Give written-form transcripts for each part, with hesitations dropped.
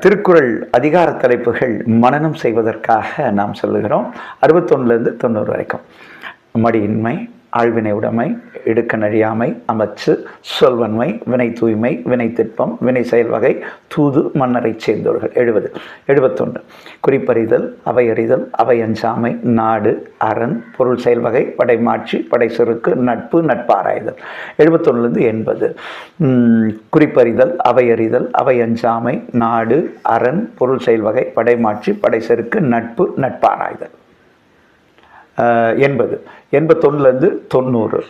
திருக்குறள் அதிகார தலைப்புகள் மனனம் செய்வதற்காக நாம் சொல்லுகிறோம். 61லேருந்து 90 வரைக்கும். மடியின்மை, ஆழ்வினை உடைமை, இடுக்க நழியாமை, அமைச்சு, சொல்வன்மை, வினை தூய்மை, வினை திட்பம், வினை செயல்வகை, தூது, மன்னரை சேர்ந்தோர்கள். 70. 71 குறிப்பறிதல், அவையறிதல், அவையஞ்சாமை, நாடு, அரண், பொருள் செயல்வகை, படைமாட்சி, படை செருக்கு, நட்பு, நட்பாராய்தல். 71லேருந்து 80 குறிப்பறிதல், அவையறிதல், அவையஞ்சாமை, நாடு, அரண், பொருள் செயல்வகை, படைமாட்சி, படை செருக்கு, நட்பு, நட்பாராய்தல். 80. 81லேருந்து 90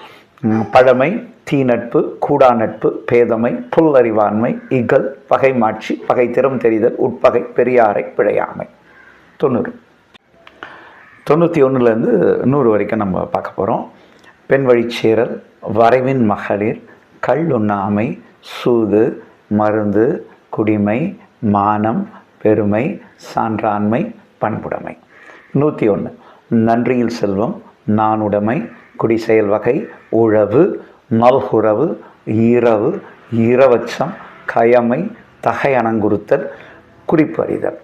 பழமை, தீநட்பு, கூடா நட்பு, பேதமை, புல்லறிவாண்மை, இகல், பகைமாட்சி, பகை திறம் தெரிதல், உட்பகை, பெரியாரை, பிழையாமை. 90. 91லேருந்து 100 வரைக்கும் நம்ம பார்க்க போகிறோம். பெண் வழிச்சேரல், வரைவின் மகளிர், கள்ளுண்ணாமை, சூது, மருந்து, குடிமை, மானம், பெருமை, சான்றாண்மை, பண்புடைமை. 101 நன்றியில் செல்வம், நானுடைமை, குடிசெயல் வகை, உழவு, நல்குறவு, இரவு, இரவச்சம், கயமை, தகை அணங்குறுத்தல், குறிப்பறிதல்.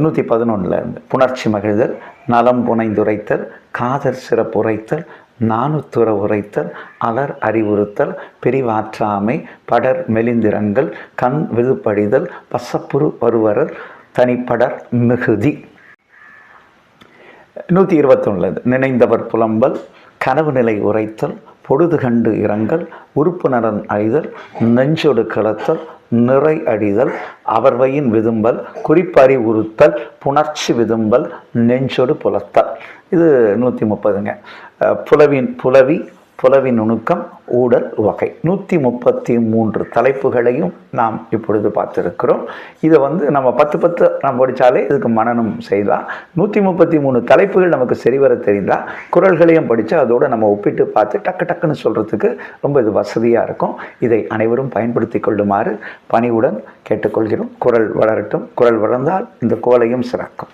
111லேருந்து புணர்ச்சி மகிழ்தல், நலம் புனைந்துரைத்தல், காதற் சிறப்புரைத்தல், நாணுத்துற உரைத்தல், அலர் அறிவுறுத்தல், பிரிவாற்றாமை, படர் மெலிந்திரங்கள், கண் விதுப்படிதல், பசப்புரு வருவரல், தனிப்படர் மிகுதி. 121 நினைந்தவர் புலம்பல், கனவு நிலை உரைத்தல், பொழுது கண்டு இரங்கல், உறுப்பு நலன் அழிதல், நெஞ்சொடு கிளத்தல், நிறை அடிதல், அவர்வையின் விதும்பல், குறிப்பறிவுறுத்தல், புணர்ச்சி விதும்பல், நெஞ்சொடு புலத்தல். இது 130ங்க. புலவி நுணுக்கம், ஊடல் வகை. 133 தலைப்புகளையும் நாம் இப்பொழுது பார்த்துருக்கிறோம். இதை நம்ம 10 நாம் படித்தாலே இதுக்கு மனனம் செய்யலாம். 133 தலைப்புகள் நமக்கு சரிவர தெரிந்தால் குறள்களையும் படித்து அதோடு நம்ம ஒப்பிட்டு பார்த்து டக்குன்னு சொல்கிறதுக்கு ரொம்ப இது வசதியாக இருக்கும். இதை அனைவரும் பயன்படுத்தி கொள்ளுமாறு பணிவுடன் கேட்டுக்கொள்கிறோம். குறள் வளரட்டும். குறள் வளர்ந்தால் இந்த கோலையும் சிறக்கும்.